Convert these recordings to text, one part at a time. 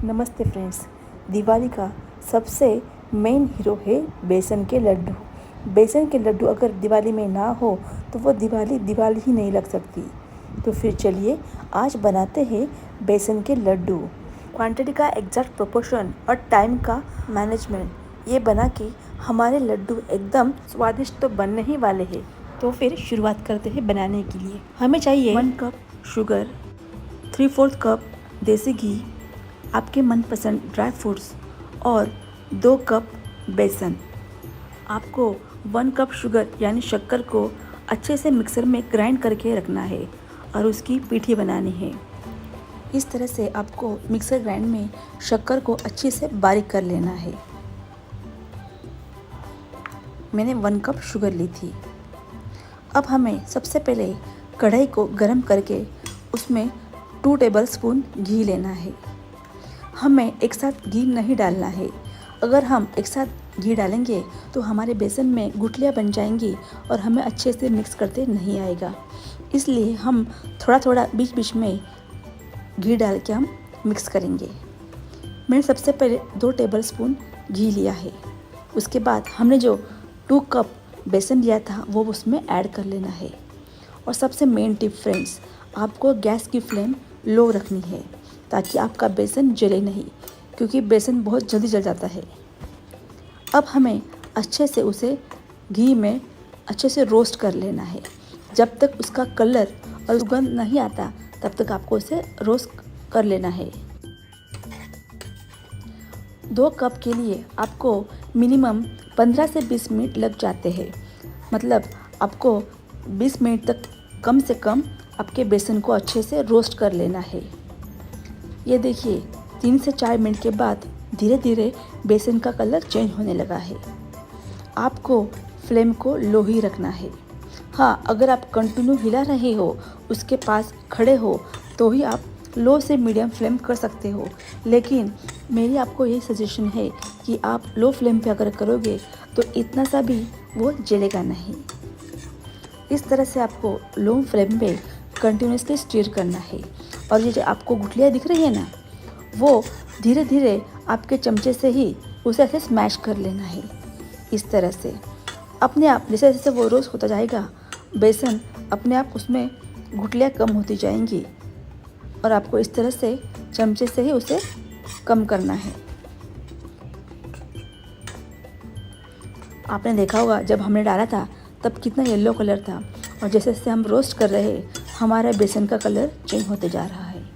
नमस्ते फ्रेंड्स। दिवाली का सबसे मेन हीरो है बेसन के लड्डू। बेसन के लड्डू अगर दिवाली में ना हो तो वो दिवाली दिवाली ही नहीं लग सकती। तो फिर चलिए आज बनाते हैं बेसन के लड्डू। क्वांटिटी का एग्जैक्ट प्रोपोर्शन और टाइम का मैनेजमेंट ये बना के हमारे लड्डू एकदम स्वादिष्ट तो बनने ही वाले हैं। तो फिर शुरुआत करते हैं बनाने के लिए। हमें चाहिए 1 कप शुगर, 3/4 कप देसी घी, आपके मनपसंद ड्राई फ्रूट्स और 2 कप बेसन। आपको 1 कप शुगर यानी शक्कर को अच्छे से मिक्सर में ग्राइंड करके रखना है और उसकी पीठी बनानी है। इस तरह से आपको मिक्सर ग्राइंड में शक्कर को अच्छे से बारीक कर लेना है। मैंने 1 कप शुगर ली थी। अब हमें सबसे पहले कढ़ाई को गर्म करके उसमें 2 टेबलस्पून घी लेना है। हमें एक साथ घी नहीं डालना है। अगर हम एक साथ घी डालेंगे तो हमारे बेसन में गुठलियाँ बन जाएंगी और हमें अच्छे से मिक्स करते नहीं आएगा। इसलिए हम थोड़ा थोड़ा बीच बीच में घी डाल के हम मिक्स करेंगे। मैंने सबसे पहले 2 टेबलस्पून घी लिया है। उसके बाद हमने जो 2 कप बेसन लिया था वो उसमें ऐड कर लेना है। और सबसे मेन टिप फ्रेंड्स, आपको गैस की फ्लेम लो रखनी है ताकि आपका बेसन जले नहीं, क्योंकि बेसन बहुत जल्दी जल जाता है। अब हमें अच्छे से उसे घी में अच्छे से रोस्ट कर लेना है। जब तक उसका कलर और सुगंध नहीं आता तब तक आपको उसे रोस्ट कर लेना है। 2 कप के लिए आपको मिनिमम 15 से 20 मिनट लग जाते हैं। मतलब आपको 20 मिनट तक कम से कम आपके बेसन को अच्छे से रोस्ट कर लेना है। ये देखिए 3 से 4 मिनट के बाद धीरे धीरे बेसन का कलर चेंज होने लगा है। आपको फ्लेम को लो ही रखना है। हाँ, अगर आप कंटिन्यू हिला रहे हो, उसके पास खड़े हो, तो ही आप लो से मीडियम फ्लेम कर सकते हो। लेकिन मेरी आपको यही सजेशन है कि आप लो फ्लेम पे अगर करोगे तो इतना सा भी वो जलेगा नहीं। इस तरह से आपको लो फ्लेम पे कंटिन्यूसली स्टीर करना है। और ये जो आपको गुठलियाँ दिख रही है ना, वो धीरे धीरे आपके चमचे से ही उसे ऐसे स्मैश कर लेना है। इस तरह से अपने आप जैसे जैसे वो रोस्ट होता जाएगा, बेसन अपने आप उसमें गुठलियाँ कम होती जाएंगी और आपको इस तरह से चमचे से ही उसे कम करना है। आपने देखा होगा जब हमने डाला था तब कितना येलो कलर था, और जैसे जैसे हम रोस्ट कर रहे हैं हमारा बेसन का कलर चेंज होते जा रहा है।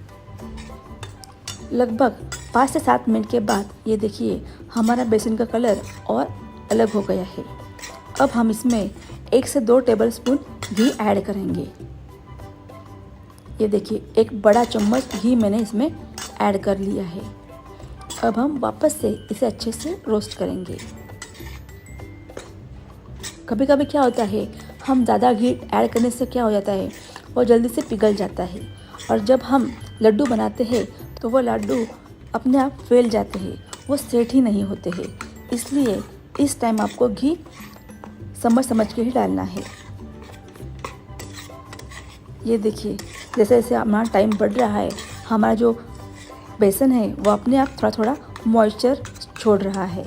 लगभग 5 से 7 मिनट के बाद ये देखिए हमारा बेसन का कलर और अलग हो गया है। अब हम इसमें 1 से 2 टेबलस्पून घी ऐड करेंगे। ये देखिए 1 बड़ा चम्मच घी मैंने इसमें ऐड कर लिया है। अब हम वापस से इसे अच्छे से रोस्ट करेंगे। कभी कभी क्या होता है, हम ज़्यादा घी ऐड करने से क्या हो जाता है, वो जल्दी से पिघल जाता है और जब हम लड्डू बनाते हैं तो वो लड्डू अपने आप फैल जाते हैं, वो सेट ही नहीं होते हैं। इसलिए इस टाइम आपको घी समझ समझ के ही डालना है। ये देखिए जैसे जैसे हमारा टाइम बढ़ रहा है, हमारा जो बेसन है वो अपने आप थोड़ा थोड़ा मॉइस्चर छोड़ रहा है।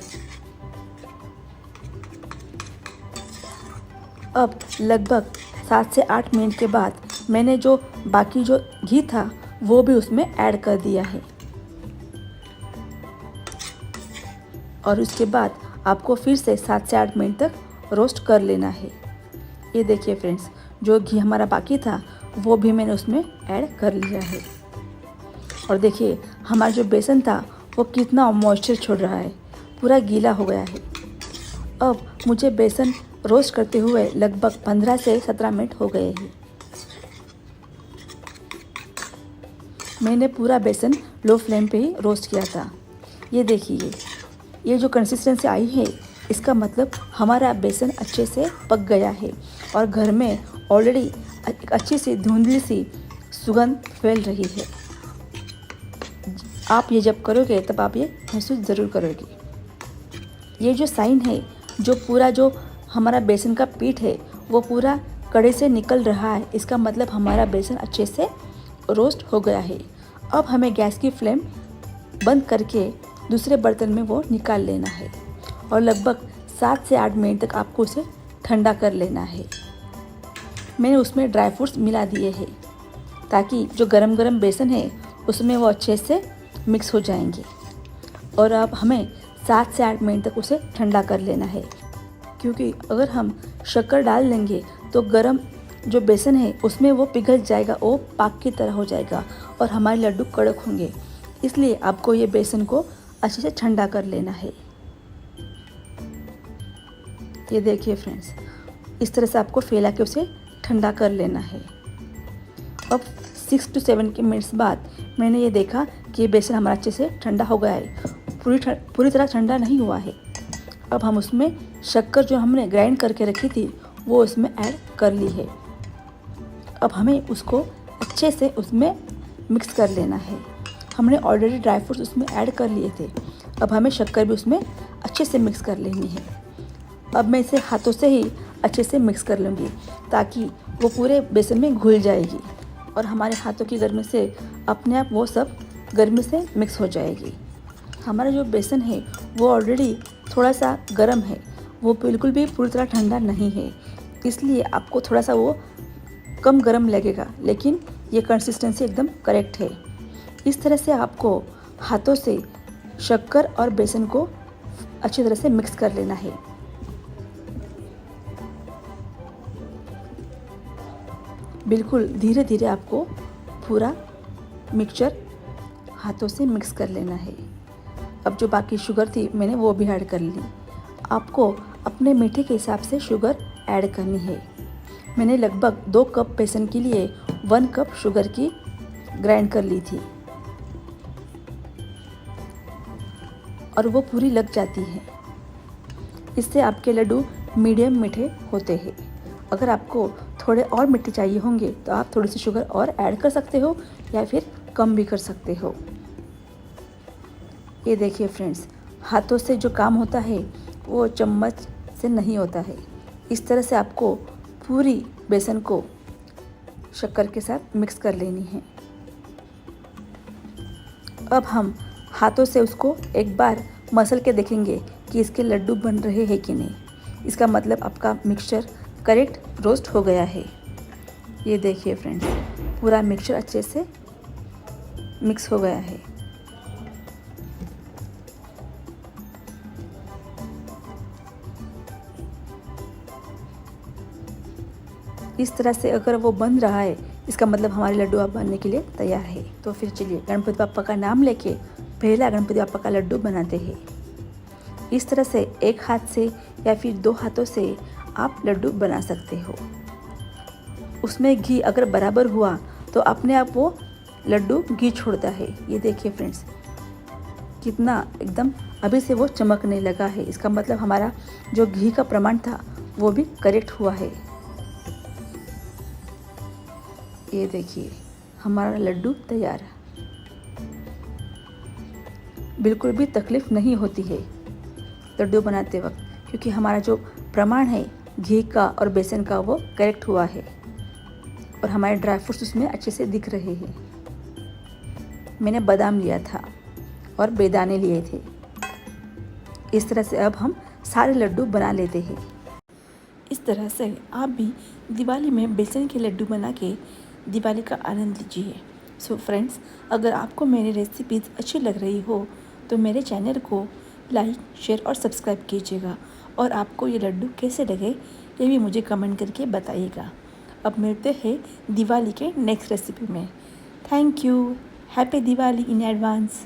अब लगभग 7 से 8 मिनट के बाद मैंने जो बाकी जो घी था वो भी उसमें ऐड कर दिया है। और उसके बाद आपको फिर से 7 से 8 मिनट तक रोस्ट कर लेना है। ये देखिए फ्रेंड्स, जो घी हमारा बाकी था वो भी मैंने उसमें ऐड कर लिया है। और देखिए हमारा जो बेसन था वो कितना मॉइस्चर छोड़ रहा है, पूरा गीला हो गया है। अब मुझे बेसन रोस्ट करते हुए लगभग 15 से 17 मिनट हो गए हैं। मैंने पूरा बेसन लो फ्लेम पे ही रोस्ट किया था। ये देखिए ये जो कंसिस्टेंसी आई है, इसका मतलब हमारा बेसन अच्छे से पक गया है और घर में ऑलरेडी अच्छी सी धुंधली सी सुगंध फैल रही है। आप ये जब करोगे तब आप ये महसूस ज़रूर करोगे। ये जो साइन है, जो पूरा जो हमारा बेसन का पीठ है वो पूरा कड़े से निकल रहा है, इसका मतलब हमारा बेसन अच्छे से रोस्ट हो गया है। अब हमें गैस की फ्लेम बंद करके दूसरे बर्तन में वो निकाल लेना है और लगभग 7 से 8 मिनट तक आपको उसे ठंडा कर लेना है। मैंने उसमें ड्राई फ्रूट्स मिला दिए हैं ताकि जो गरम गरम बेसन है उसमें वो अच्छे से मिक्स हो जाएंगे। और अब हमें 7 से 8 मिनट तक उसे ठंडा कर लेना है, क्योंकि अगर हम शक्कर डाल देंगे तो गरम जो बेसन है उसमें वो पिघल जाएगा, वो पाक की तरह हो जाएगा और हमारे लड्डू कड़क होंगे। इसलिए आपको ये बेसन को अच्छे से ठंडा कर लेना है। ये देखिए फ्रेंड्स, इस तरह से आपको फैला के उसे ठंडा कर लेना है। अब 6 से 7 मिनट्स बाद मैंने ये देखा कि ये बेसन हमारा अच्छे से ठंडा हो गया है, पूरी तरह ठंडा नहीं हुआ है। अब हम उसमें शक्कर जो हमने ग्राइंड करके रखी थी वो उसमें ऐड कर ली है। अब हमें उसको अच्छे से उसमें मिक्स कर लेना है। हमने ऑलरेडी ड्राई फ्रूट्स उसमें ऐड कर लिए थे, अब हमें शक्कर भी उसमें अच्छे से मिक्स कर लेनी है। अब मैं इसे हाथों से ही अच्छे से मिक्स कर लूँगी ताकि वो पूरे बेसन में घुल जाएगी और हमारे हाथों की गर्मी से अपने आप वो सब गर्मी से मिक्स हो जाएगी। हमारा जो बेसन है वो ऑलरेडी थोड़ा सा गर्म है, वो बिल्कुल भी पूरी तरह ठंडा नहीं है, इसलिए आपको थोड़ा सा वो कम गर्म लगेगा, लेकिन ये कंसिस्टेंसी एकदम करेक्ट है। इस तरह से आपको हाथों से शक्कर और बेसन को अच्छी तरह से मिक्स कर लेना है। बिल्कुल धीरे धीरे आपको पूरा मिक्सचर हाथों से मिक्स कर लेना है। अब जो बाकी शुगर थी मैंने वो भी ऐड कर ली। आपको अपने मीठे के हिसाब से शुगर ऐड करनी है। मैंने लगभग 2 कप बेसन के लिए 1 कप शुगर की ग्राइंड कर ली थी और वो पूरी लग जाती है। इससे आपके लड्डू मीडियम मीठे होते हैं। अगर आपको थोड़े और मीठे चाहिए होंगे तो आप थोड़ी सी शुगर और ऐड कर सकते हो या फिर कम भी कर सकते हो। ये देखिए फ्रेंड्स, हाथों से जो काम होता है वो चम्मच से नहीं होता है। इस तरह से आपको पूरी बेसन को शक्कर के साथ मिक्स कर लेनी है। अब हम हाथों से उसको एक बार मसल के देखेंगे कि इसके लड्डू बन रहे हैं कि नहीं। इसका मतलब आपका मिक्सचर करेक्ट रोस्ट हो गया है। ये देखिए फ्रेंड्स, पूरा मिक्सचर अच्छे से मिक्स हो गया है। इस तरह से अगर वो बन रहा है इसका मतलब हमारे लड्डू अब बनने के लिए तैयार है। तो फिर चलिए गणपति बाप्पा का नाम लेके पहला गणपति बाप्पा का लड्डू बनाते हैं। इस तरह से एक हाथ से या फिर 2 हाथों से आप लड्डू बना सकते हो। उसमें घी अगर बराबर हुआ तो अपने आप वो लड्डू घी छोड़ता है। ये देखिए फ्रेंड्स, कितना एकदम अभी से वो चमकने लगा है। इसका मतलब हमारा जो घी का प्रमाण था वो भी करेक्ट हुआ है। ये देखिए हमारा लड्डू तैयार है। बिल्कुल भी तकलीफ़ नहीं होती है लड्डू बनाते वक्त, क्योंकि हमारा जो प्रमाण है घी का और बेसन का वो करेक्ट हुआ है और हमारे ड्राई फ्रूट्स उसमें अच्छे से दिख रहे हैं। मैंने बादाम लिया था और बेदाने लिए थे। इस तरह से अब हम सारे लड्डू बना लेते हैं। इस तरह से आप भी दिवाली में बेसन के लड्डू बना के दिवाली का आनंद लीजिए। सो फ्रेंड्स, अगर आपको मेरी रेसिपीज़ अच्छी लग रही हो तो मेरे चैनल को लाइक, शेयर और सब्सक्राइब कीजिएगा और आपको ये लड्डू कैसे लगे ये भी मुझे कमेंट करके बताइएगा। अब मिलते हैं दिवाली के नेक्स्ट रेसिपी में। Thank you. Happy Diwali in advance.